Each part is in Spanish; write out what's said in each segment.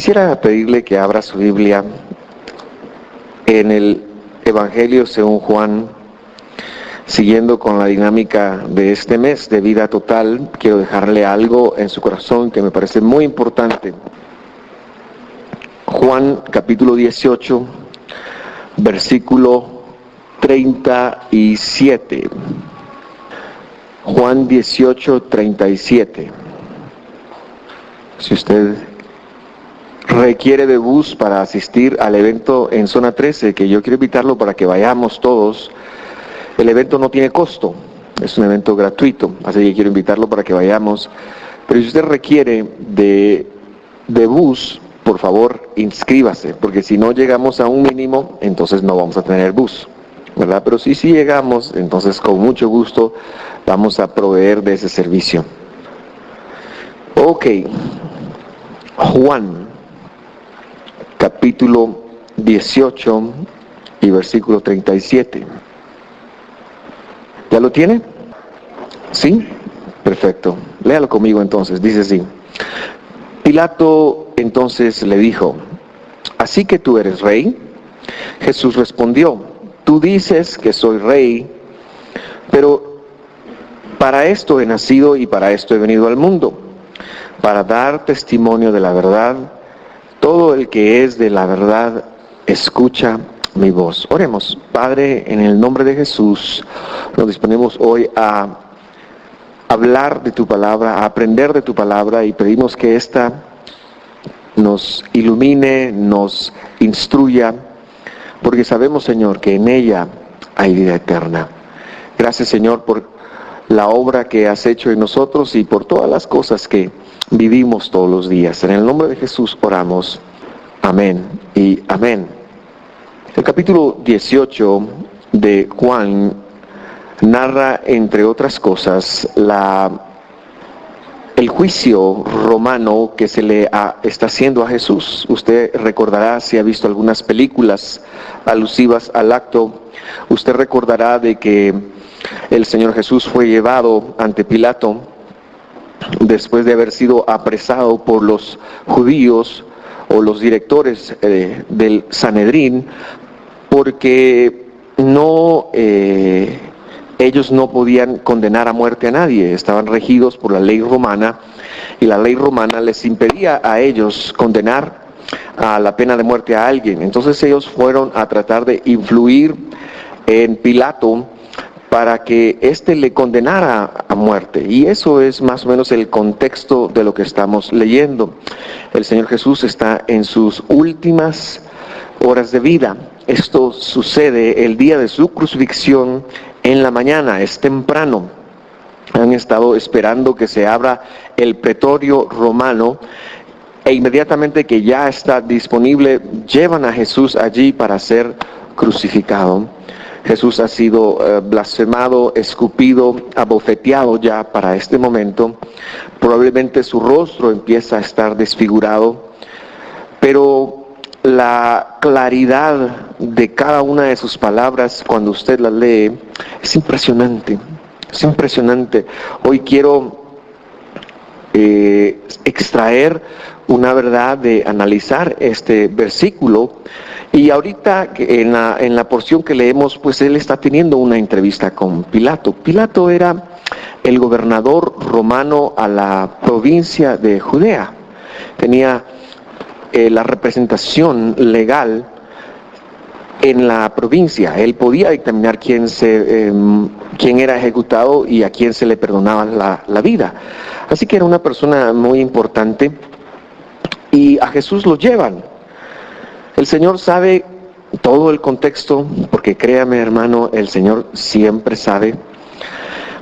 Quisiera pedirle que abra su Biblia en el Evangelio según Juan, siguiendo con la dinámica de este mes de vida total. Quiero dejarle algo en su corazón que me parece muy importante. Juan capítulo 18, versículo 37. Juan 18, 37. Si usted requiere de bus para asistir al evento en zona 13, que yo quiero invitarlo para que vayamos todos. El evento no tiene costo, es un evento gratuito, así que quiero invitarlo para que vayamos. Pero si usted requiere de bus, por favor inscríbase, porque si no llegamos a un mínimo, entonces no vamos a tener bus, ¿verdad? Pero si llegamos, entonces con mucho gusto vamos a proveer de ese servicio. Ok, Juan capítulo 18 y versículo 37. ¿Ya lo tiene? ¿Sí? Perfecto. Léalo conmigo entonces. Dice así: Pilato entonces le dijo: ¿así que tú eres rey? Jesús respondió: tú dices que soy rey, pero para esto he nacido y para esto he venido al mundo, para dar testimonio de la verdad. Todo el que es de la verdad escucha mi voz. Oremos. Padre, en el nombre de Jesús, nos disponemos hoy a hablar de tu palabra, a aprender de tu palabra, y pedimos que ésta nos ilumine, nos instruya, porque sabemos, Señor, que en ella hay vida eterna. Gracias, Señor, por la obra que has hecho en nosotros y por todas las cosas que vivimos todos los días. En el nombre de Jesús oramos. Amén y amén. El capítulo 18 de Juan narra, entre otras cosas, el juicio romano que se le está haciendo a Jesús. Usted recordará, si ha visto algunas películas alusivas al acto, usted recordará de que el Señor Jesús fue llevado ante Pilato después de haber sido apresado por los judíos o los directores del Sanedrín, porque ellos no podían condenar a muerte a nadie, estaban regidos por la ley romana, y la ley romana les impedía a ellos condenar a la pena de muerte a alguien. Entonces ellos fueron a tratar de influir en Pilato para que éste le condenara a muerte. Y eso es más o menos el contexto de lo que estamos leyendo. El Señor Jesús está en sus últimas horas de vida. Esto sucede el día de su crucifixión en la mañana, es temprano. Han estado esperando que se abra el pretorio romano, e inmediatamente que ya está disponible, llevan a Jesús allí para ser crucificado. Jesús ha sido blasfemado, escupido, abofeteado ya para este momento. Probablemente su rostro empieza a estar desfigurado, pero la claridad de cada una de sus palabras cuando usted las lee es impresionante, es impresionante. Hoy quiero extraer una verdad de analizar este versículo. Y ahorita en la porción que leemos, pues él está teniendo una entrevista con Pilato. Pilato era el gobernador romano a la provincia de Judea. Tenía la representación legal en la provincia. Él podía dictaminar quién era ejecutado y a quién se le perdonaba la vida. Así que era una persona muy importante, y a Jesús lo llevan. El Señor sabe todo el contexto, porque créame, hermano, el Señor siempre sabe.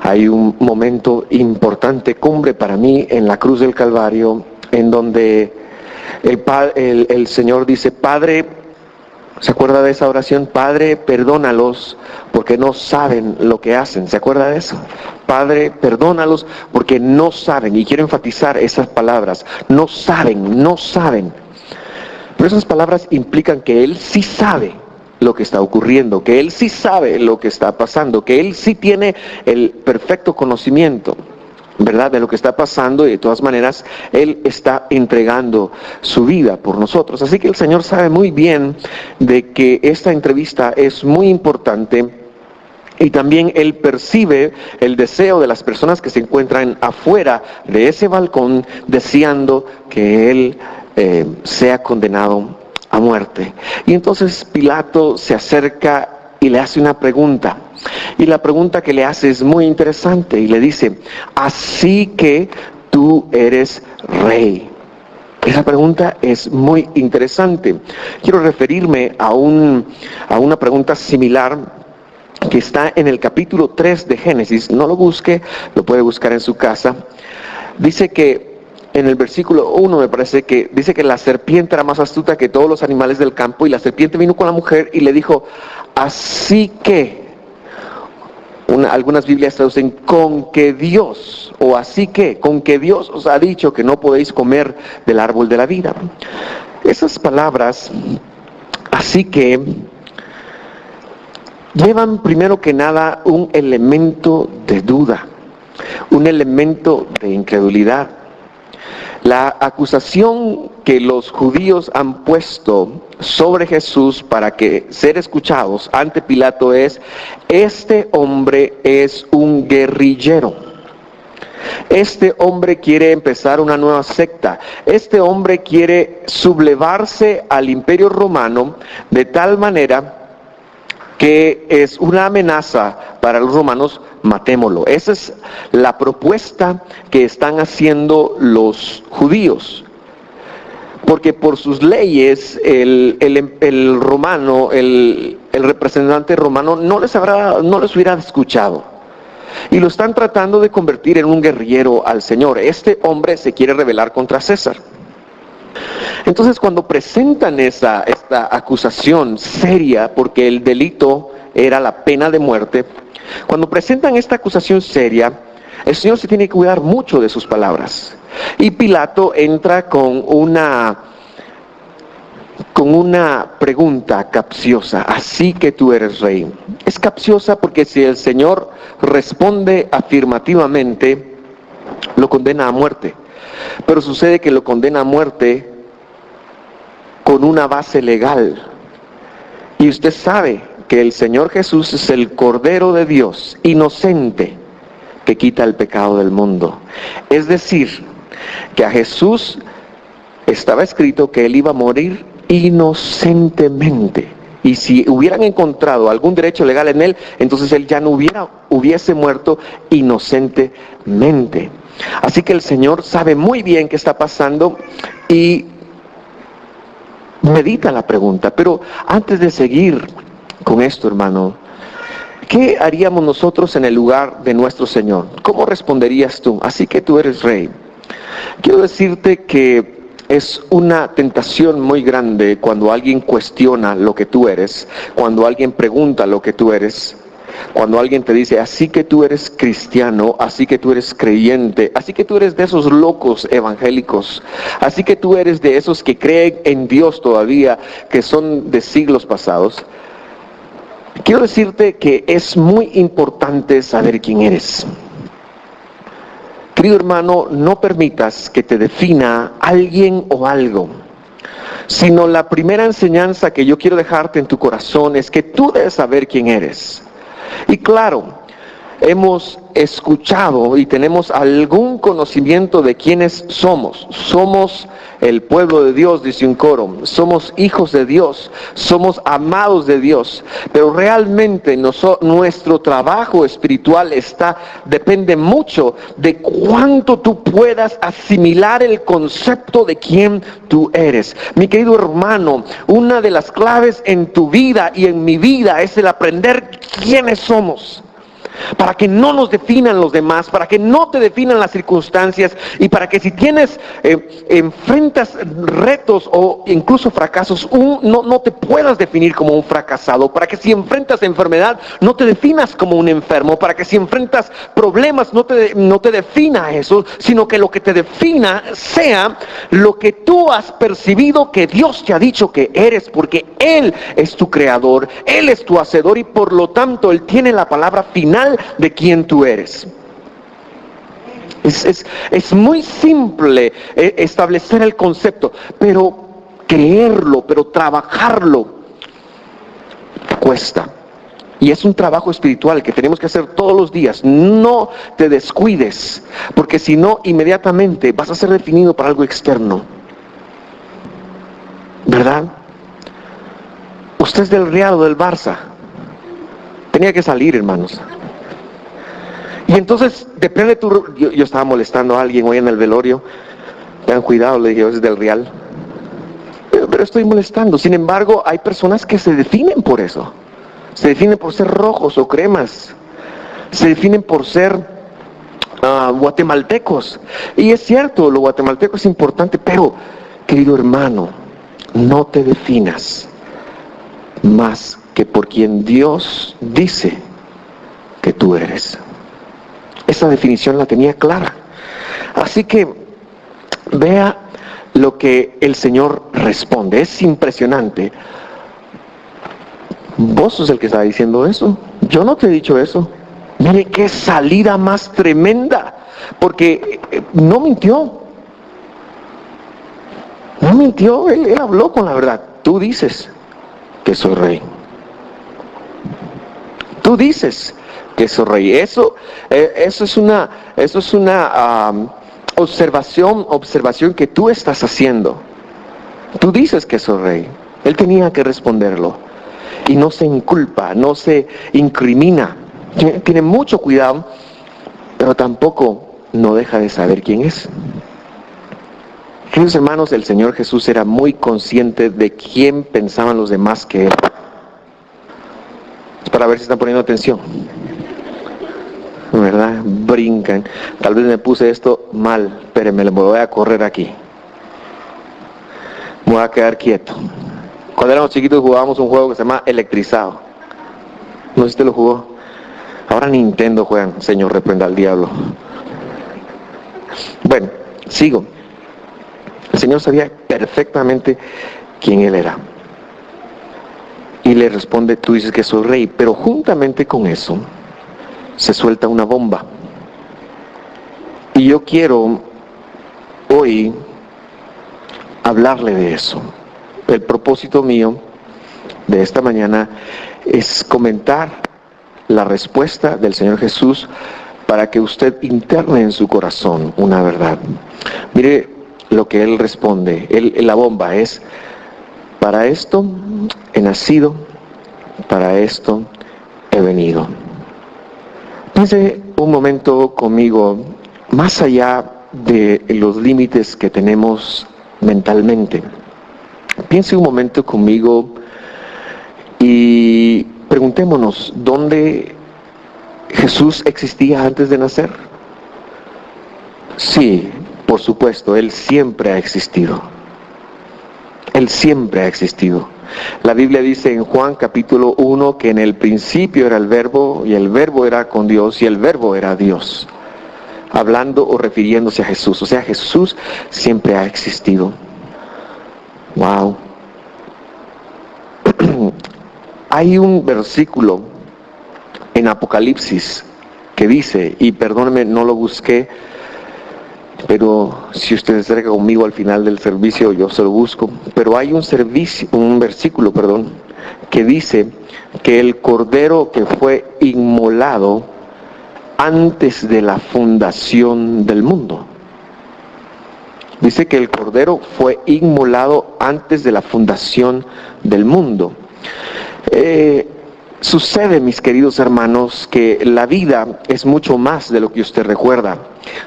Hay un momento importante, cumbre para mí, en la cruz del Calvario, en donde el Señor dice: Padre, ¿se acuerda de esa oración? Padre, perdónalos porque no saben lo que hacen. ¿Se acuerda de eso? Padre, perdónalos porque no saben. Y quiero enfatizar esas palabras: no saben, no saben. Pero esas palabras implican que Él sí sabe lo que está ocurriendo, que Él sí sabe lo que está pasando, que Él sí tiene el perfecto conocimiento. ¿verdad?, de lo que está pasando, y de todas maneras Él está entregando su vida por nosotros. Así que el Señor sabe muy bien de que esta entrevista es muy importante, y también Él percibe el deseo de las personas que se encuentran afuera de ese balcón deseando que Él sea condenado a muerte. Y entonces Pilato se acerca y le hace una pregunta. Y la pregunta que le hace es muy interesante y le dice: así que tú eres rey. Esa pregunta es muy interesante. Quiero referirme a una pregunta similar que está en el capítulo 3 de Génesis. No lo busque, lo puede buscar en su casa. Dice que en el versículo 1 me parece que dice que la serpiente era más astuta que todos los animales del campo, y la serpiente vino con la mujer y le dijo: así que, algunas Biblias traducen con que Dios, o así que, con que Dios os ha dicho que no podéis comer del árbol de la vida. Esas palabras, así que, llevan primero que nada un elemento de duda, un elemento de incredulidad. La acusación que los judíos han puesto sobre Jesús para que ser escuchados ante Pilato es: este hombre es un guerrillero. Este hombre quiere empezar una nueva secta. Este hombre quiere sublevarse al imperio romano de tal manera que es una amenaza para los romanos. Matémoslo. Esa es la propuesta que están haciendo los judíos, porque por sus leyes el representante romano no les hubiera escuchado, y lo están tratando de convertir en un guerrillero al Señor. Este hombre se quiere rebelar contra César. Entonces, cuando presentan esta acusación seria, porque el delito era la pena de muerte, cuando presentan esta acusación seria, el Señor se tiene que cuidar mucho de sus palabras. Y Pilato entra con una pregunta capciosa: así que tú eres rey. Es capciosa porque si el Señor responde afirmativamente, lo condena a muerte. Pero sucede que lo condena a muerte con una base legal. Y usted sabe que el Señor Jesús es el Cordero de Dios, inocente, que quita el pecado del mundo. Es decir, que a Jesús estaba escrito que Él iba a morir inocentemente. Y si hubieran encontrado algún derecho legal en Él, entonces Él ya no hubiese muerto inocentemente. Así que el Señor sabe muy bien qué está pasando y medita la pregunta. Pero antes de seguir con esto, hermano, ¿qué haríamos nosotros en el lugar de nuestro Señor? ¿Cómo responderías tú? Así que tú eres rey. Quiero decirte que es una tentación muy grande cuando alguien cuestiona lo que tú eres, cuando alguien pregunta lo que tú eres, cuando alguien te dice: así que tú eres cristiano, así que tú eres creyente, así que tú eres de esos locos evangélicos, así que tú eres de esos que creen en Dios todavía, que son de siglos pasados. Quiero decirte que es muy importante saber quién eres. Querido hermano, no permitas que te defina alguien o algo, sino la primera enseñanza que yo quiero dejarte en tu corazón es que tú debes saber quién eres. Y claro, hemos escuchado y tenemos algún conocimiento de quiénes somos. Somos el pueblo de Dios, dice un coro. Somos hijos de Dios, somos amados de Dios. Pero realmente nuestro trabajo espiritual depende mucho de cuánto tú puedas asimilar el concepto de quién tú eres. Mi querido hermano, una de las claves en tu vida y en mi vida es el aprender quiénes somos, para que no nos definan los demás, para que no te definan las circunstancias, y para que si enfrentas retos o incluso fracasos, no te puedas definir como un fracasado, para que si enfrentas enfermedad no te definas como un enfermo, para que si enfrentas problemas no te defina eso, sino que lo que te defina sea lo que tú has percibido que Dios te ha dicho que eres, porque Él es tu creador, Él es tu hacedor, y por lo tanto Él tiene la palabra final de quién tú eres. Es muy simple establecer el concepto, pero creerlo, pero trabajarlo, cuesta. Y es un trabajo espiritual que tenemos que hacer todos los días. No te descuides, porque si no, inmediatamente vas a ser definido por algo externo. ¿Verdad? Usted es del Real o del Barça. Tenía que salir, hermanos. Y entonces, depende de tu... Yo estaba molestando a alguien hoy en el velorio. Tengan cuidado, le dije, es del Real. Pero estoy molestando. Sin embargo, hay personas que se definen por eso. Se definen por ser rojos o cremas. Se definen por ser guatemaltecos. Y es cierto, lo guatemalteco es importante, pero, querido hermano, no te definas más que por quien Dios dice que tú eres. Esa definición la tenía clara. Así que vea lo que el Señor responde. Es impresionante. Vos sos el que está diciendo eso. Yo no te he dicho eso. Mire qué salida más tremenda. Porque no mintió. No mintió. Él habló con la verdad. Tú dices que soy rey. Tú dices que soy rey. Eso es una observación que tú estás haciendo. Tú dices que soy rey. Él tenía que responderlo. Y no se inculpa, no se incrimina. Tiene mucho cuidado, pero tampoco no deja de saber quién es. Queridos hermanos, el Señor Jesús era muy consciente de quién pensaban los demás que Él. Es para ver si están poniendo atención. ¿Verdad? Brincan. Tal vez me puse esto mal, pero me voy a correr aquí. Me voy a quedar quieto. Cuando éramos chiquitos jugábamos un juego que se llama Electrizado. No sé si te lo jugó. Ahora Nintendo juegan. Señor, reprenda al diablo. Bueno, sigo. El Señor sabía perfectamente quién Él era. Y le responde, tú dices que soy rey. Pero juntamente con eso, se suelta una bomba. Y yo quiero hoy hablarle de eso. El propósito mío de esta mañana es comentar la respuesta del Señor Jesús para que usted interne en su corazón una verdad. Mire lo que Él responde. La bomba es, para esto he nacido, para esto he venido. Piense un momento conmigo, más allá de los límites que tenemos mentalmente. Piense un momento conmigo y preguntémonos, ¿dónde Jesús existía antes de nacer? Sí, por supuesto, Él siempre ha existido. Él siempre ha existido. La Biblia dice en Juan capítulo 1 que en el principio era el Verbo, y el Verbo era con Dios, y el Verbo era Dios. Hablando o refiriéndose a Jesús. O sea, Jesús siempre ha existido. Wow. Hay un versículo en Apocalipsis que dice, y perdóneme, no lo busqué, pero si usted se acerca conmigo al final del servicio, yo se lo busco. Pero hay un versículo, que dice que el Cordero que fue inmolado antes de la fundación del mundo. Dice que el Cordero fue inmolado antes de la fundación del mundo. Sucede, mis queridos hermanos, que la vida es mucho más de lo que usted recuerda.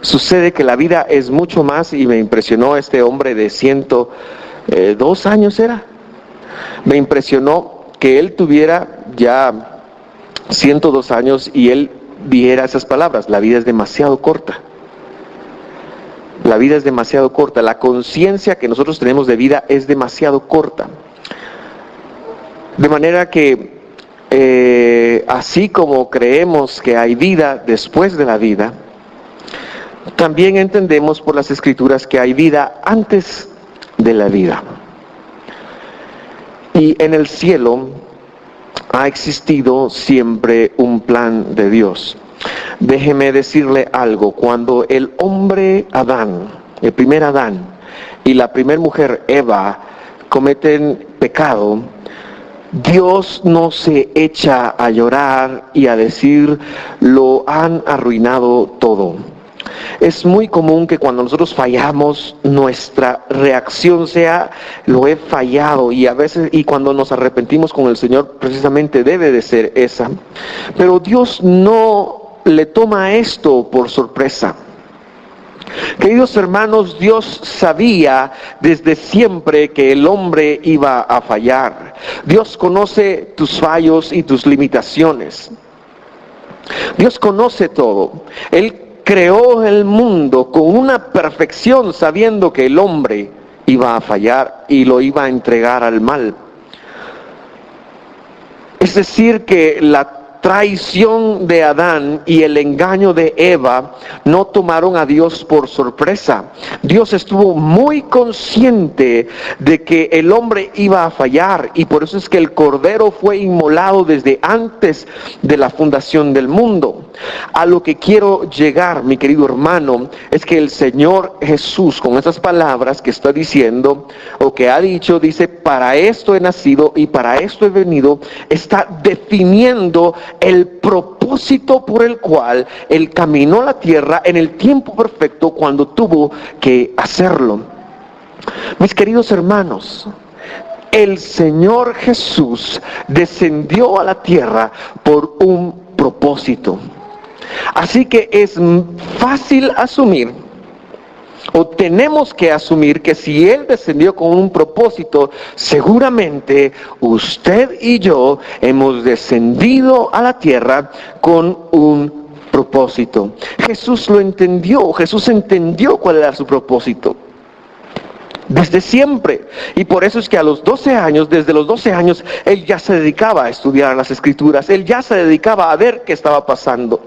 Sucede que la vida es mucho más, y me impresionó este hombre de 102 años era. Me impresionó que él tuviera ya 102 años y él dijera esas palabras: la vida es demasiado corta. La vida es demasiado corta. La conciencia que nosotros tenemos de vida es demasiado corta. De manera que así como creemos que hay vida después de la vida, también entendemos por las Escrituras que hay vida antes de la vida. Y en el cielo ha existido siempre un plan de Dios. Déjeme decirle algo, cuando el hombre Adán, el primer Adán y la primera mujer Eva cometen pecado, Dios no se echa a llorar y a decir, lo han arruinado todo. Es muy común que cuando nosotros fallamos, nuestra reacción sea, lo he fallado, y a veces, y cuando nos arrepentimos con el Señor, precisamente debe de ser esa. Pero Dios no le toma esto por sorpresa. Queridos hermanos, Dios sabía desde siempre que el hombre iba a fallar. Dios conoce tus fallos y tus limitaciones. Dios conoce todo. Él creó el mundo con una perfección, sabiendo que el hombre iba a fallar y lo iba a entregar al mal. Es decir, que la traición de Adán y el engaño de Eva no tomaron a Dios por sorpresa. Dios estuvo muy consciente de que el hombre iba a fallar, y por eso es que el cordero fue inmolado desde antes de la fundación del mundo. A lo que quiero llegar, mi querido hermano, es que el Señor Jesús, con esas palabras que está diciendo o que ha dicho, dice, para esto he nacido y para esto he venido, está definiendo el propósito por el cual Él caminó la tierra en el tiempo perfecto cuando tuvo que hacerlo. Mis queridos hermanos, el Señor Jesús descendió a la tierra por un propósito. Así que es fácil asumir, o tenemos que asumir, que si Él descendió con un propósito, seguramente usted y yo hemos descendido a la tierra con un propósito. Jesús lo entendió, Jesús entendió cuál era su propósito desde siempre, y por eso es que a los 12 años, desde los 12 años, Él ya se dedicaba a estudiar las Escrituras, Él ya se dedicaba a ver qué estaba pasando.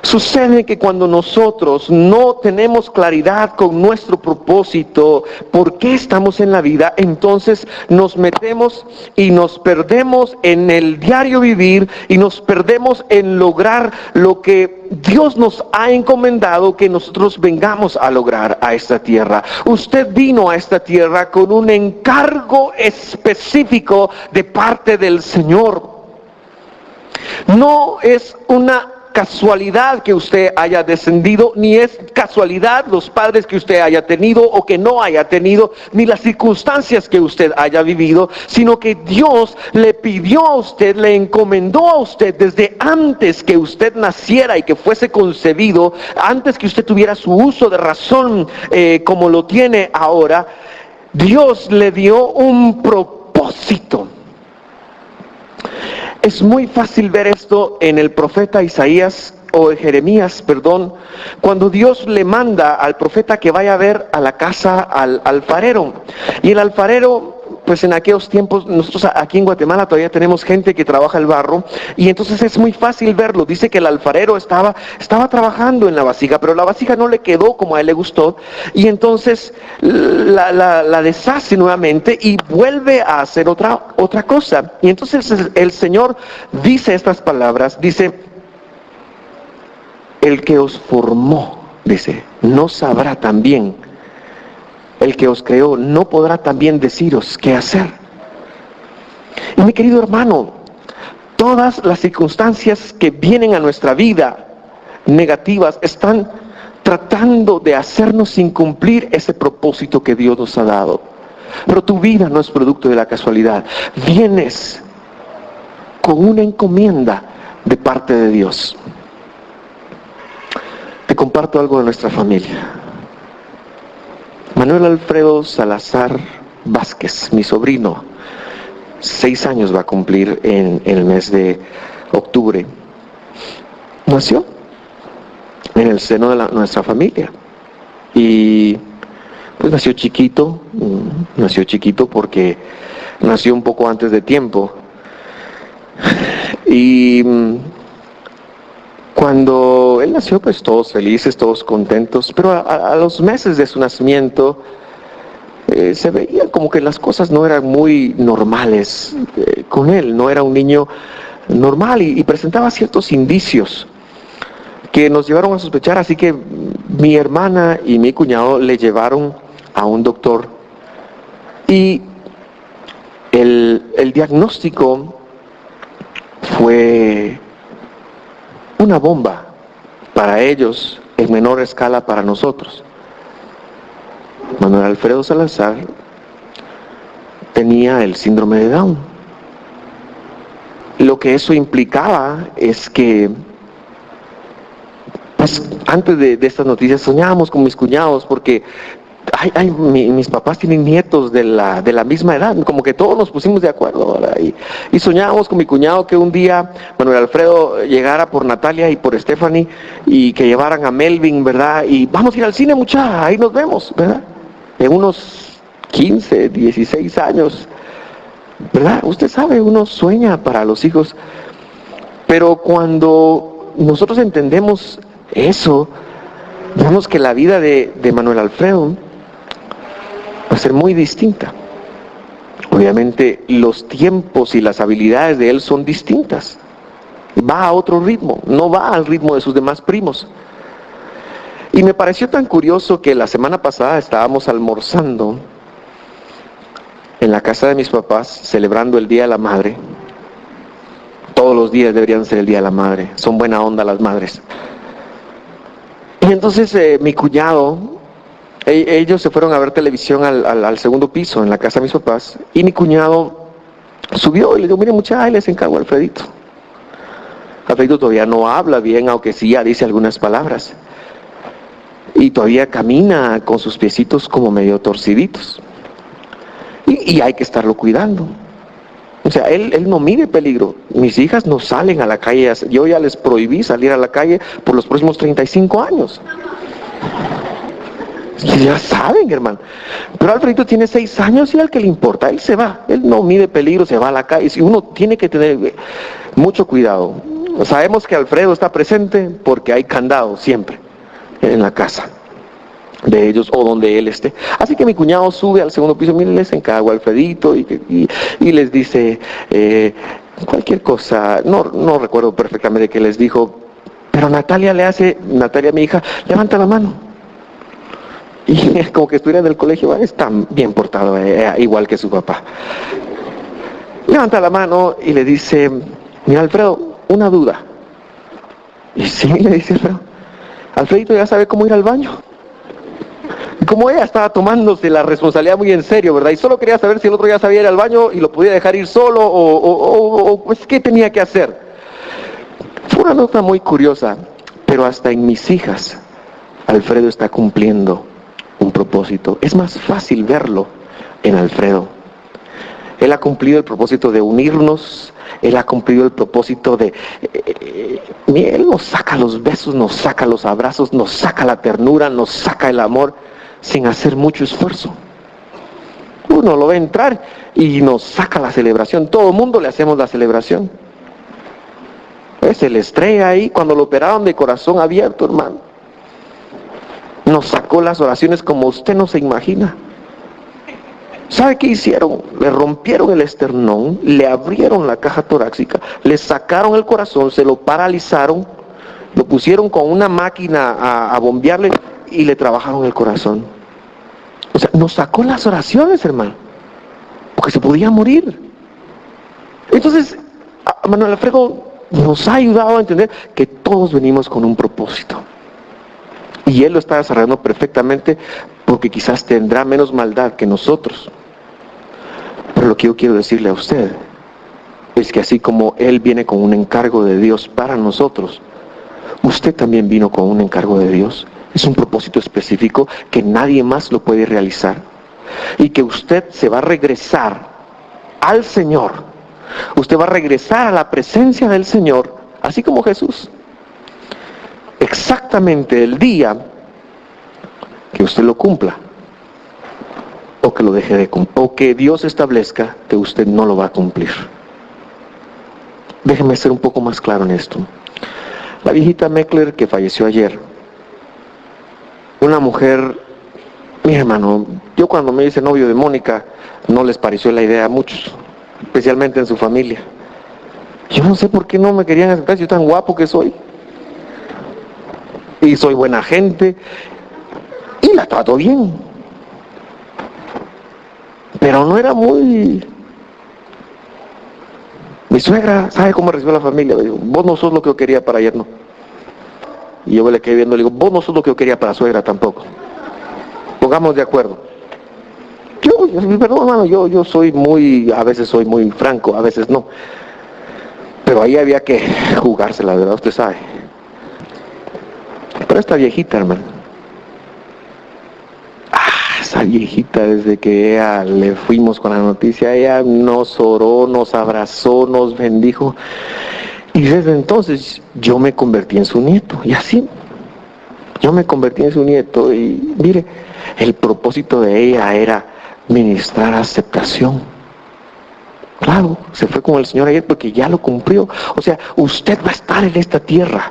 Sucede que cuando nosotros no tenemos claridad con nuestro propósito, por qué estamos en la vida, entonces nos metemos y nos perdemos en el diario vivir y nos perdemos en lograr lo que Dios nos ha encomendado que nosotros vengamos a lograr a esta tierra. Usted vino a esta tierra con un encargo específico de parte del Señor. No es una casualidad que usted haya descendido, ni es casualidad los padres que usted haya tenido o que no haya tenido, ni las circunstancias que usted haya vivido, sino que Dios le pidió a usted, le encomendó a usted desde antes que usted naciera y que fuese concebido, antes que usted tuviera su uso de razón como lo tiene ahora. Dios le dio un propósito. Es muy fácil ver esto en el profeta Isaías, o Jeremías, perdón, cuando Dios le manda al profeta que vaya a ver a la casa al alfarero. Y el alfarero, pues en aquellos tiempos, nosotros aquí en Guatemala todavía tenemos gente que trabaja el barro, y entonces es muy fácil verlo. Dice que el alfarero estaba trabajando en la vasija, pero la vasija no le quedó como a él le gustó, y entonces la deshace nuevamente y vuelve a hacer otra cosa. Y entonces el Señor dice estas palabras, dice, el que os formó, dice, no sabrá también. El que os creó no podrá también deciros qué hacer. Y mi querido hermano, todas las circunstancias que vienen a nuestra vida negativas están tratando de hacernos incumplir ese propósito que Dios nos ha dado. Pero tu vida no es producto de la casualidad. Vienes con una encomienda de parte de Dios. Te comparto algo de nuestra familia. Manuel Alfredo Salazar Vázquez, mi sobrino, 6 años va a cumplir en el mes de octubre. Nació en el seno de nuestra familia. Y pues nació chiquito porque nació un poco antes de tiempo. Y cuando él nació, pues todos felices, todos contentos, pero a los meses de su nacimiento se veía como que las cosas no eran muy normales con él. No era un niño normal y presentaba ciertos indicios. que nos llevaron a sospechar, así que mi hermana y mi cuñado le llevaron a un doctor y el diagnóstico fue una bomba para ellos, en menor escala para nosotros. Manuel Alfredo Salazar tenía el síndrome de Down. Lo que eso implicaba es que, pues, antes de estas noticias soñábamos con mis cuñados porque mis papás tienen nietos de la misma edad, como que todos nos pusimos de acuerdo, ¿verdad? Y soñábamos con mi cuñado que un día Manuel Alfredo llegara por Natalia y por Stephanie y que llevaran a Melvin, ¿verdad? Y vamos a ir al cine, muchacha, ahí nos vemos, ¿verdad? En unos 15, 16 años, ¿verdad? Usted sabe, uno sueña para los hijos, pero cuando nosotros entendemos eso, vemos que la vida de Manuel Alfredo va a ser muy distinta. Obviamente los tiempos y las habilidades de él son distintas. Va a otro ritmo, no va al ritmo de sus demás primos. Y me pareció tan curioso que la semana pasada estábamos almorzando en la casa de mis papás, celebrando el Día de la Madre. Todos los días deberían ser el Día de la Madre, son buena onda las madres. Y entonces mi cuñado, ellos se fueron a ver televisión al segundo piso en la casa de mis papás, y mi cuñado subió y le dijo, mire muchacha, ahí les encargo a Alfredito. Alfredito todavía no habla bien, aunque sí ya dice algunas palabras. Y todavía camina con sus piecitos como medio torciditos. Y hay que estarlo cuidando. O sea, él no mide peligro. Mis hijas no salen a la calle. Yo ya les prohibí salir a la calle por los próximos 35 años. Ya saben, hermano. Pero Alfredito tiene 6 años y al que le importa, él se va. Él no mide peligro, se va a la calle. Y uno tiene que tener mucho cuidado. Sabemos que Alfredo está presente porque hay candado siempre en la casa de ellos o donde él esté. Así que mi cuñado sube al segundo piso, miren, les encargo a Alfredito y les dice cualquier cosa. No recuerdo perfectamente qué les dijo, pero Natalia mi hija, levanta la mano. Y es como que estuviera en el colegio, está bien portado, igual que su papá. Levanta la mano y le dice, mira Alfredo, una duda. Y sí, le dice Alfredo, Alfredito ya sabe cómo ir al baño. Y como ella estaba tomándose la responsabilidad muy en serio, ¿verdad? Y solo quería saber si el otro ya sabía ir al baño y lo podía dejar ir solo o pues qué tenía que hacer. Fue una nota muy curiosa, pero hasta en mis hijas, Alfredo está cumpliendo un propósito. Es más fácil verlo en Alfredo. Él ha cumplido el propósito de unirnos, él ha cumplido el propósito de... él nos saca los besos, nos saca los abrazos, nos saca la ternura, nos saca el amor, sin hacer mucho esfuerzo. Uno lo ve entrar y nos saca la celebración. Todo el mundo le hacemos la celebración. Se le estrella ahí cuando lo operaron de corazón abierto, hermano. Nos sacó las oraciones como usted no se imagina. ¿Sabe qué hicieron? Le rompieron el esternón, le abrieron la caja torácica, le sacaron el corazón, se lo paralizaron, lo pusieron con una máquina a bombearle y le trabajaron el corazón. O sea, nos sacó las oraciones, hermano, porque se podía morir. Entonces, Manuel Alfredo nos ha ayudado a entender que todos venimos con un propósito. Y él lo está desarrollando perfectamente porque quizás tendrá menos maldad que nosotros. Pero lo que yo quiero decirle a usted es que así como él viene con un encargo de Dios para nosotros, usted también vino con un encargo de Dios. Es un propósito específico que nadie más lo puede realizar. Y que usted se va a regresar al Señor. Usted va a regresar a la presencia del Señor, así como Jesús. Exactamente el día que usted lo cumpla o que lo deje de cumplir, o que Dios establezca que usted no lo va a cumplir. Déjeme ser un poco más claro en esto. La viejita Meckler que falleció ayer, una mujer, mi hermano, yo cuando me hice novio de Mónica, no les pareció la idea a muchos, especialmente en su familia. Yo no sé por qué no me querían aceptar, si yo tan guapo que soy. y soy buena gente y la trato bien. Pero no era muy... Mi suegra, ¿sabe cómo recibió la familia? Le digo, vos no sos lo que yo quería para ayer, no. Y yo le quedé viendo, le digo, vos no sos lo que yo quería para suegra tampoco. Pongamos de acuerdo. Perdón, hermano, yo soy muy, a veces soy muy franco, a veces no. Pero ahí había que jugársela, ¿verdad? Usted sabe. Pero esta viejita, hermano. Esa viejita, desde que ella le fuimos con la noticia, ella nos oró, nos abrazó, nos bendijo. Y desde entonces yo me convertí en su nieto. Y así, yo me convertí en su nieto. Y mire, el propósito de ella era ministrar aceptación. Claro, se fue con el Señor ayer porque ya lo cumplió. O sea, usted va a estar en esta tierra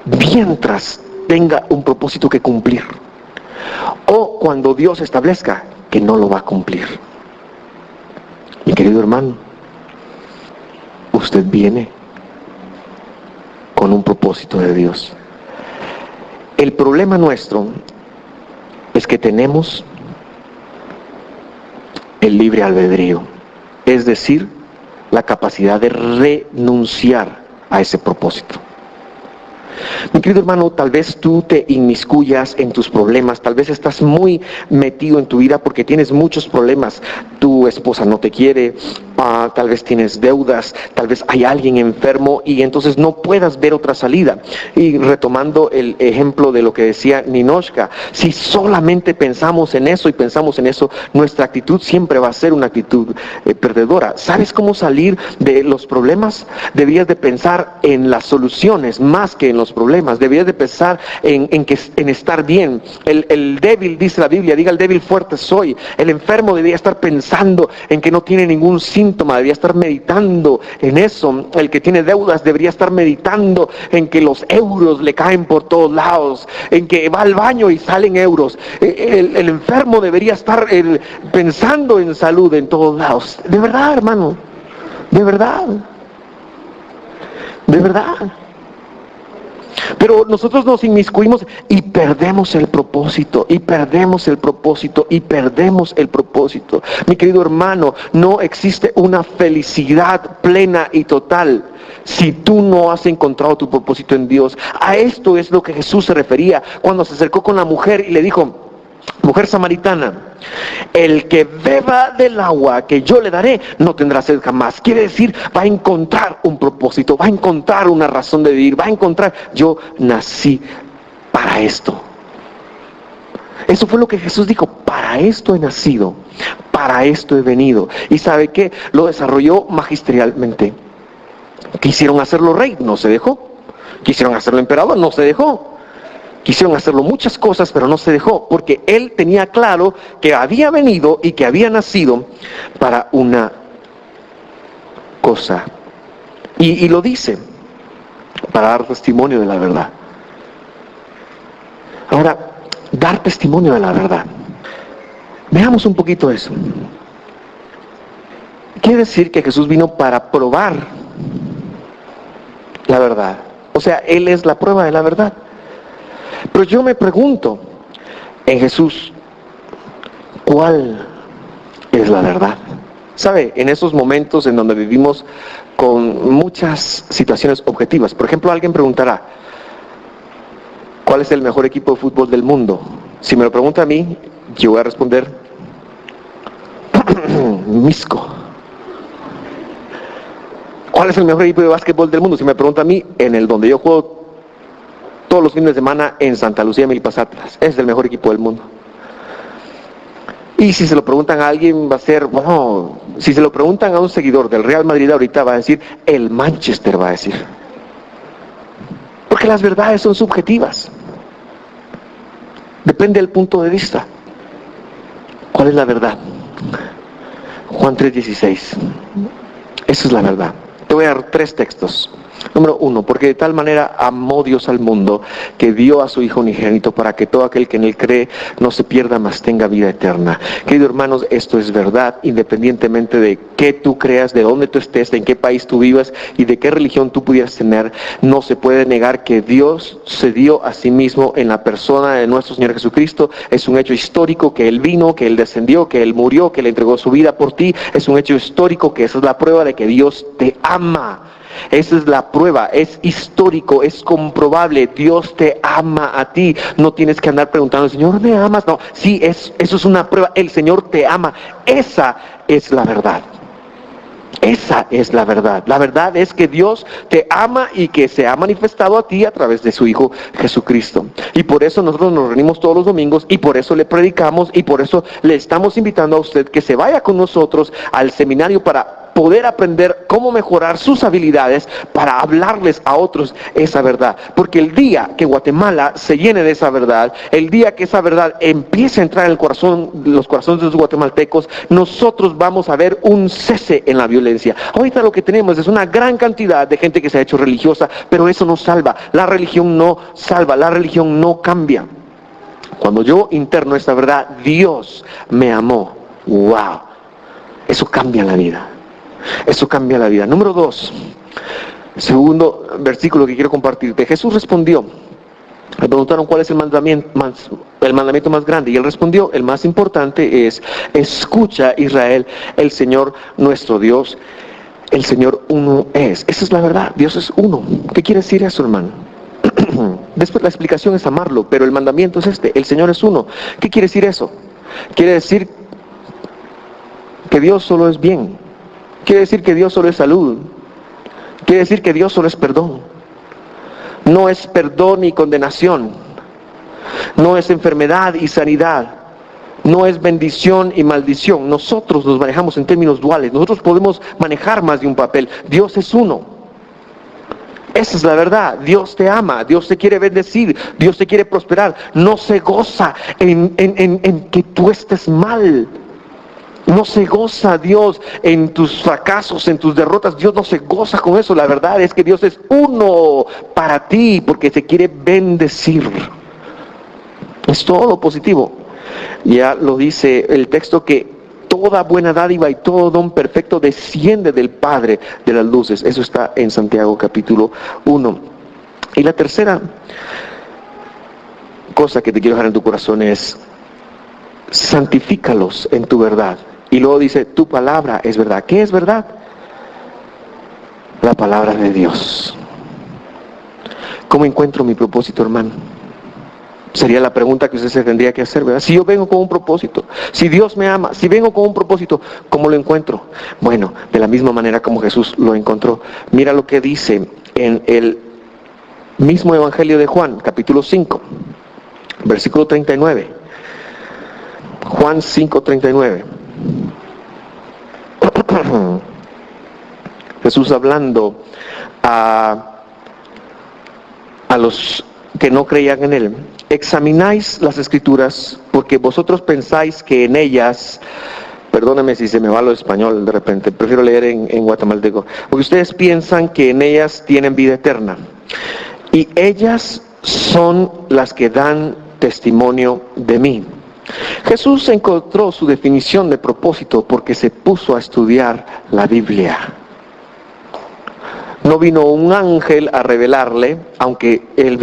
mientras tenga un propósito que cumplir. O cuando Dios establezca que no lo va a cumplir. Mi querido hermano, usted viene con un propósito de Dios. El problema nuestro es que tenemos el libre albedrío, es decir, la capacidad de renunciar a ese propósito. Mi querido hermano, tal vez tú te inmiscuyas en tus problemas, tal vez estás muy metido en tu vida porque tienes muchos problemas. Tu esposa no te quiere, tal vez tienes deudas, tal vez hay alguien enfermo y entonces no puedas ver otra salida. Y retomando el ejemplo de lo que decía Ninoshka, si solamente pensamos en eso y pensamos en eso, nuestra actitud siempre va a ser una actitud perdedora. ¿Sabes cómo salir de los problemas? Deberías de pensar en las soluciones más que en los problemas. Deberías de pensar en estar bien. El débil, dice la Biblia, diga el débil fuerte soy. El enfermo debería estar pensando en que no tiene ningún síntoma, debería estar meditando en eso. El que tiene deudas debería estar meditando en que los euros le caen por todos lados, en que va al baño y salen euros. El enfermo debería estar pensando en salud en todos lados. De verdad, hermano, de verdad, de verdad. Pero nosotros nos inmiscuimos y perdemos el propósito, y perdemos el propósito, y perdemos el propósito. Mi querido hermano, no existe una felicidad plena y total si tú no has encontrado tu propósito en Dios. A esto es lo que Jesús se refería cuando se acercó con la mujer y le dijo: mujer samaritana, el que beba del agua que yo le daré no tendrá sed jamás. Quiere decir, va a encontrar un propósito, va a encontrar una razón de vivir, va a encontrar, yo nací para esto. Eso fue lo que Jesús dijo: para esto he nacido, para esto he venido. ¿Y sabe qué? Lo desarrolló magisterialmente. Quisieron hacerlo rey, no se dejó. Quisieron hacerlo emperador, no se dejó. Quisieron hacerlo muchas cosas, pero no se dejó, porque él tenía claro que había venido y que había nacido para una cosa. Y lo dice, para dar testimonio de la verdad. Ahora, dar testimonio de la verdad. Veamos un poquito eso. Quiere decir que Jesús vino para probar la verdad. O sea, Él es la prueba de la verdad. Pero yo me pregunto, en Jesús, ¿cuál es la verdad? ¿Sabe? En esos momentos en donde vivimos con muchas situaciones objetivas. Por ejemplo, alguien preguntará: ¿cuál es el mejor equipo de fútbol del mundo? Si me lo pregunta a mí, yo voy a responder: Misco. ¿Cuál es el mejor equipo de básquetbol del mundo? Si me pregunta a mí, en el donde yo juego todos los fines de semana, en Santa Lucía, Milpas Atlas. Es el mejor equipo del mundo. Y si se lo preguntan a alguien, va a ser, bueno, si se lo preguntan a un seguidor del Real Madrid ahorita, va a decir, el Manchester, va a decir. Porque las verdades son subjetivas. Depende del punto de vista. ¿Cuál es la verdad? Juan 3:16. Esa es la verdad. Te voy a dar 3 textos. Número 1, porque de tal manera amó Dios al mundo que dio a su Hijo unigénito para que todo aquel que en él cree no se pierda, mas tenga vida eterna. Queridos hermanos, esto es verdad, independientemente de qué tú creas, de dónde tú estés, de en qué país tú vivas y de qué religión tú pudieras tener. No se puede negar que Dios se dio a sí mismo en la persona de nuestro Señor Jesucristo. Es un hecho histórico que Él vino, que Él descendió, que Él murió, que Él entregó su vida por ti. Es un hecho histórico que esa es la prueba de que Dios te ama. Esa es la prueba, es histórico, es comprobable. Dios te ama a ti. No tienes que andar preguntando, Señor, ¿me amas? No, sí, eso es una prueba. El Señor te ama. Esa es la verdad. Esa es la verdad. La verdad es que Dios te ama y que se ha manifestado a ti a través de su Hijo Jesucristo. Y por eso nosotros nos reunimos todos los domingos y por eso le predicamos y por eso le estamos invitando a usted que se vaya con nosotros al seminario para poder aprender cómo mejorar sus habilidades para hablarles a otros esa verdad. Porque el día que Guatemala se llene de esa verdad, el día que esa verdad empiece a entrar en los corazones de los guatemaltecos, nosotros vamos a ver un cese en la violencia. Ahorita lo que tenemos es una gran cantidad de gente que se ha hecho religiosa, pero eso no salva. La religión no salva, la religión no cambia. Cuando yo interno esta verdad, Dios me amó. ¡Wow! Eso cambia la vida. Eso cambia la vida. Número 2, segundo versículo que quiero compartirte. Jesús respondió. Le preguntaron cuál es el mandamiento más grande y él respondió, el más importante es: escucha, Israel, el Señor nuestro Dios, el Señor uno es. Esa es la verdad, Dios es uno. ¿Qué quiere decir eso, hermano? Después la explicación es amarlo, pero el mandamiento es este: el Señor es uno. ¿Qué quiere decir eso? Quiere decir que Dios solo es bien. Quiere decir que Dios solo es salud. Quiere decir que Dios solo es perdón. No es perdón y condenación. No es enfermedad y sanidad. No es bendición y maldición. Nosotros nos manejamos en términos duales. Nosotros podemos manejar más de un papel. Dios es uno. Esa es la verdad. Dios te ama, Dios te quiere bendecir, Dios te quiere prosperar. No se goza en que tú estés mal. No se goza Dios en tus fracasos, en tus derrotas. Dios no se goza con eso. La verdad es que Dios es uno para ti porque te quiere bendecir. Es todo positivo. Ya lo dice el texto que toda buena dádiva y todo don perfecto desciende del Padre de las luces. Eso está en Santiago capítulo 1. Y la tercera cosa que te quiero dejar en tu corazón es: santifícalos en tu verdad. Y luego dice, tu palabra es verdad. ¿Qué es verdad? La palabra de Dios. ¿Cómo encuentro mi propósito, hermano? Sería la pregunta que usted se tendría que hacer, ¿verdad? Si yo vengo con un propósito, si Dios me ama, si vengo con un propósito, ¿cómo lo encuentro? Bueno, de la misma manera como Jesús lo encontró. Mira lo que dice en el mismo Evangelio de Juan, capítulo 5, versículo 39. Juan 5:39. Jesús hablando a los que no creían en Él. Examináis las Escrituras porque vosotros pensáis que en ellas, perdóneme si se me va lo español de repente, prefiero leer en guatemalteco, porque ustedes piensan que en ellas tienen vida eterna y ellas son las que dan testimonio de mí. Jesús encontró su definición de propósito porque se puso a estudiar la Biblia. No vino un ángel a revelarle, aunque él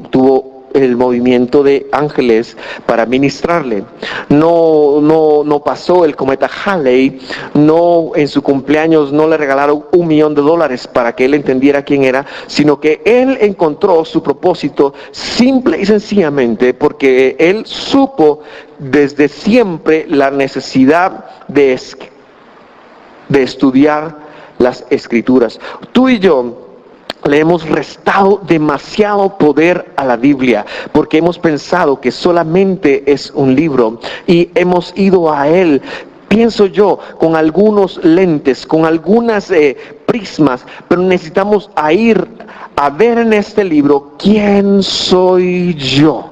tuvo el movimiento de ángeles para ministrarle. No pasó el cometa Halley, no en su cumpleaños no le regalaron $1 millón para que él entendiera quién era, sino que él encontró su propósito simple y sencillamente porque él supo desde siempre la necesidad de estudiar las Escrituras. Tú y yo le hemos restado demasiado poder a la Biblia porque hemos pensado que solamente es un libro y hemos ido a él, pienso yo, con algunos lentes, con algunas prismas, pero necesitamos ir a ver en este libro quién soy yo.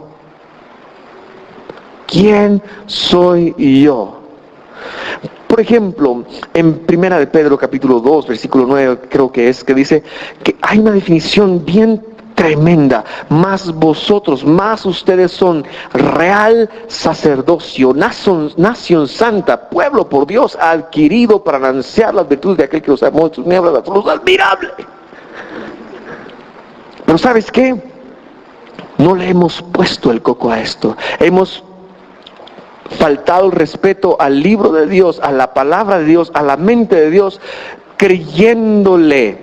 ¿Quién soy yo? Por ejemplo, en Primera de Pedro capítulo 2, versículo 9, creo que es, que dice que hay una definición bien tremenda. Más vosotros, más ustedes son real sacerdocio, nación santa, pueblo por Dios adquirido para anunciar las virtudes de aquel que los amó de sus nieblas, la luz admirable. Pero ¿sabes qué? No le hemos puesto el coco a esto. Hemos faltado el respeto al libro de Dios, a la palabra de Dios, a la mente de Dios, creyéndole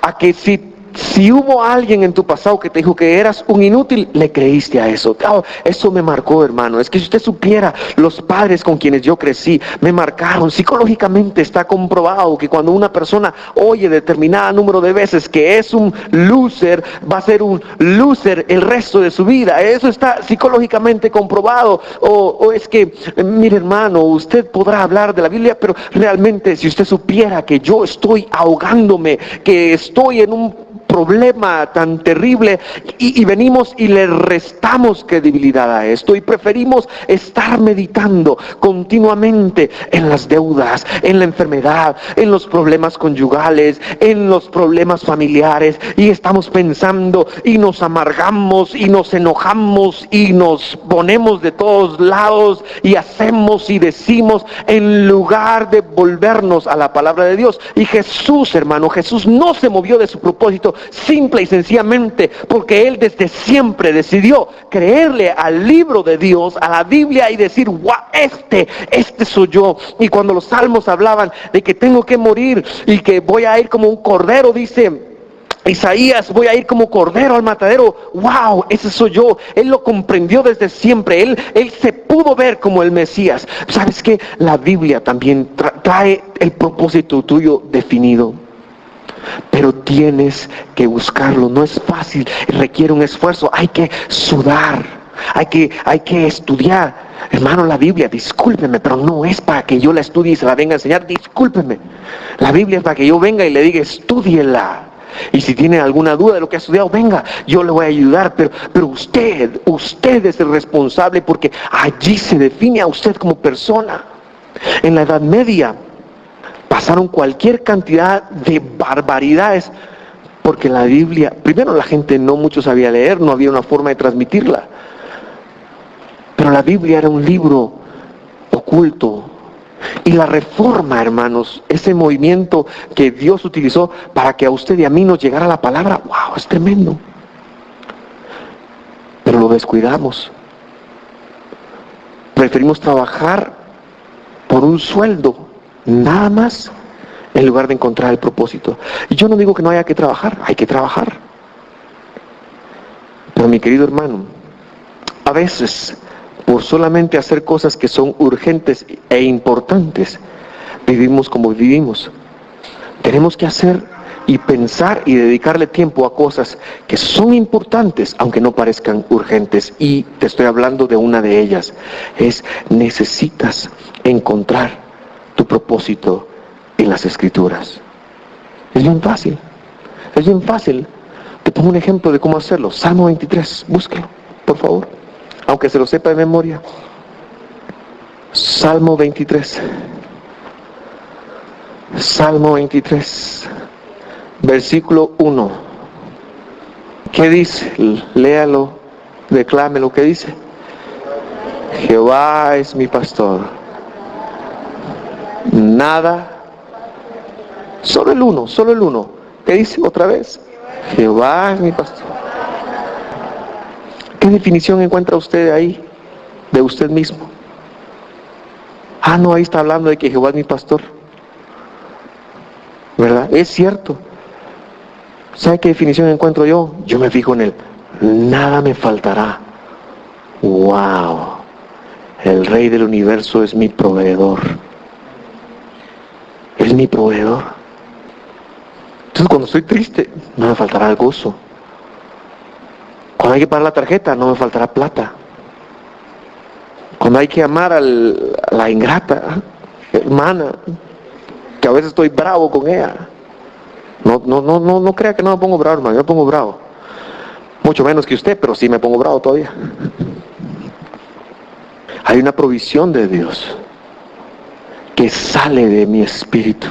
a que si hubo alguien en tu pasado que te dijo que eras un inútil, le creíste a eso. Oh, eso me marcó, hermano. Es que si usted supiera, los padres con quienes yo crecí me marcaron. Psicológicamente está comprobado que cuando una persona oye determinado número de veces que es un loser, va a ser un loser el resto de su vida. Eso está psicológicamente comprobado. O es que, mire, hermano, usted podrá hablar de la Biblia, pero realmente si usted supiera que yo estoy ahogándome, que estoy en un problema tan terrible y venimos y le restamos credibilidad a esto y preferimos estar meditando continuamente en las deudas, en la enfermedad, en los problemas conyugales, en los problemas familiares, y estamos pensando y nos amargamos y nos enojamos y nos ponemos de todos lados y hacemos y decimos en lugar de volvernos a la palabra de Dios. Y Jesús, hermano, Jesús no se movió de su propósito simple y sencillamente porque Él desde siempre decidió creerle al libro de Dios, a la Biblia, y decir, wow, este soy yo. Y cuando los salmos hablaban de que tengo que morir y que voy a ir como un cordero, dice Isaías, voy a ir como cordero al matadero. Wow, ese soy yo. Él lo comprendió desde siempre. Él se pudo ver como el Mesías. ¿Sabes qué? La Biblia también trae el propósito tuyo definido. Pero tienes que buscarlo. No es fácil, requiere un esfuerzo. Hay que sudar, hay que estudiar. Hermano, la Biblia, discúlpeme, pero no es para que yo la estudie y se la venga a enseñar. Discúlpeme. La Biblia es para que yo venga y le diga, estúdiela. Y si tiene alguna duda de lo que ha estudiado, venga, yo le voy a ayudar. Pero usted es el responsable, porque allí se define a usted como persona. En la Edad Media pasaron cualquier cantidad de barbaridades, porque la Biblia, primero la gente no mucho sabía leer, no había una forma de transmitirla. Pero la Biblia era un libro oculto. Y la Reforma, hermanos, ese movimiento que Dios utilizó para que a usted y a mí nos llegara la palabra, wow, es tremendo. Pero lo descuidamos. Preferimos trabajar por un sueldo, nada más, en lugar de encontrar el propósito. Y yo no digo que no haya que trabajar, hay que trabajar. Pero mi querido hermano, a veces, por solamente hacer cosas que son urgentes e importantes, vivimos como vivimos. Tenemos que hacer y pensar y dedicarle tiempo a cosas que son importantes, aunque no parezcan urgentes. Y te estoy hablando de una de ellas. Necesitas encontrar tu propósito en las Escrituras. Es bien fácil. Es bien fácil. Te pongo un ejemplo de cómo hacerlo. Salmo 23, búsquelo, por favor. Aunque se lo sepa de memoria. Salmo 23. Salmo 23. Versículo 1. ¿Qué dice? Léalo, declame lo que dice. Jehová es mi pastor. Nada. Solo el uno. ¿Qué dice otra vez? Jehová es mi pastor. ¿Qué definición encuentra usted ahí de usted mismo? No, ahí está hablando de que Jehová es mi pastor, ¿verdad? Es cierto. ¿Sabe qué definición encuentro yo? Yo me fijo en él. Nada me faltará. ¡Wow! El Rey del universo es mi proveedor. Es mi proveedor. Entonces cuando estoy triste, no me faltará el gozo. Cuando hay que pagar la tarjeta, no me faltará plata. Cuando hay que amar a la ingrata hermana, que a veces estoy bravo con ella. No crea que no me pongo bravo, hermano. Yo me pongo bravo. Mucho menos que usted, pero sí me pongo bravo todavía. Hay una provisión de Dios que sale de mi espíritu.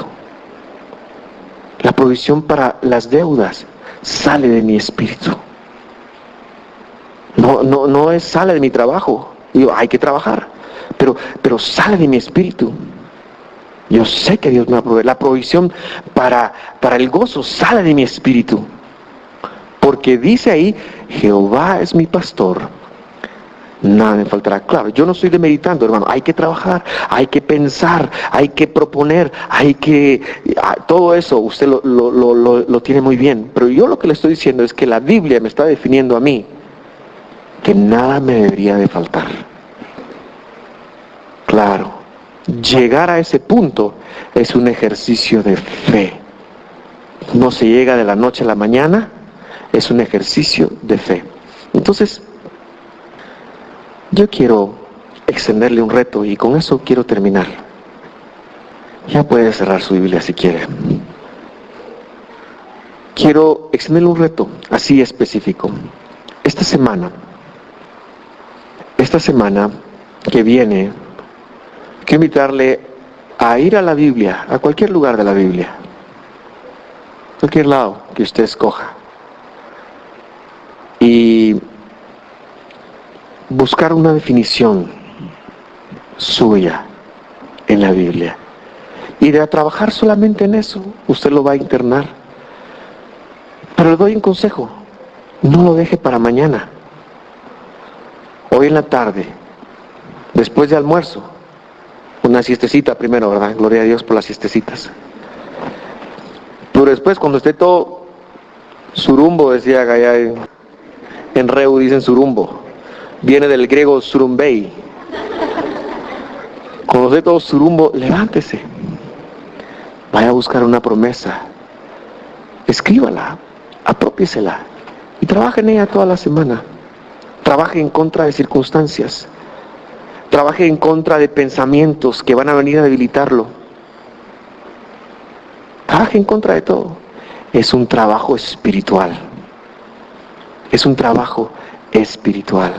La provisión para las deudas sale de mi espíritu. No es sale de mi trabajo. Digo, hay que trabajar, pero sale de mi espíritu. Yo sé que Dios me va a proveer. La provisión para el gozo sale de mi espíritu. Porque dice ahí, Jehová es mi pastor, nada me faltará. Claro, yo no estoy demeritando, hermano. Hay que trabajar, hay que pensar, hay que proponer, todo eso usted lo tiene muy bien. Pero yo lo que le estoy diciendo es que la Biblia me está definiendo a mí que nada me debería de faltar. Claro, llegar a ese punto es un ejercicio de fe. No se llega de la noche a la mañana, es un ejercicio de fe. Entonces, yo quiero extenderle un reto y con eso quiero terminar. Ya puede cerrar su Biblia si quiere. Quiero extenderle un reto así específico. Esta semana que viene, quiero invitarle a ir a la Biblia, a cualquier lugar de la Biblia, cualquier lado que usted escoja, y buscar una definición suya en la Biblia. Y de trabajar solamente en eso, usted lo va a internar. Pero le doy un consejo, no lo deje para mañana. Hoy en la tarde, después de almuerzo, una siestecita primero, ¿verdad? Gloria a Dios por las siestecitas. Pero después, cuando esté todo surumbo, decía allá en Reu, dicen surumbo. Viene del griego surumbei. Cuando esté todo surumbo, levántese. Vaya a buscar una promesa. Escríbala, apropiésela y trabaje en ella toda la semana. Trabaje en contra de circunstancias. Trabaje en contra de pensamientos que van a venir a debilitarlo. Trabaje en contra de todo. Es un trabajo espiritual. Es un trabajo espiritual.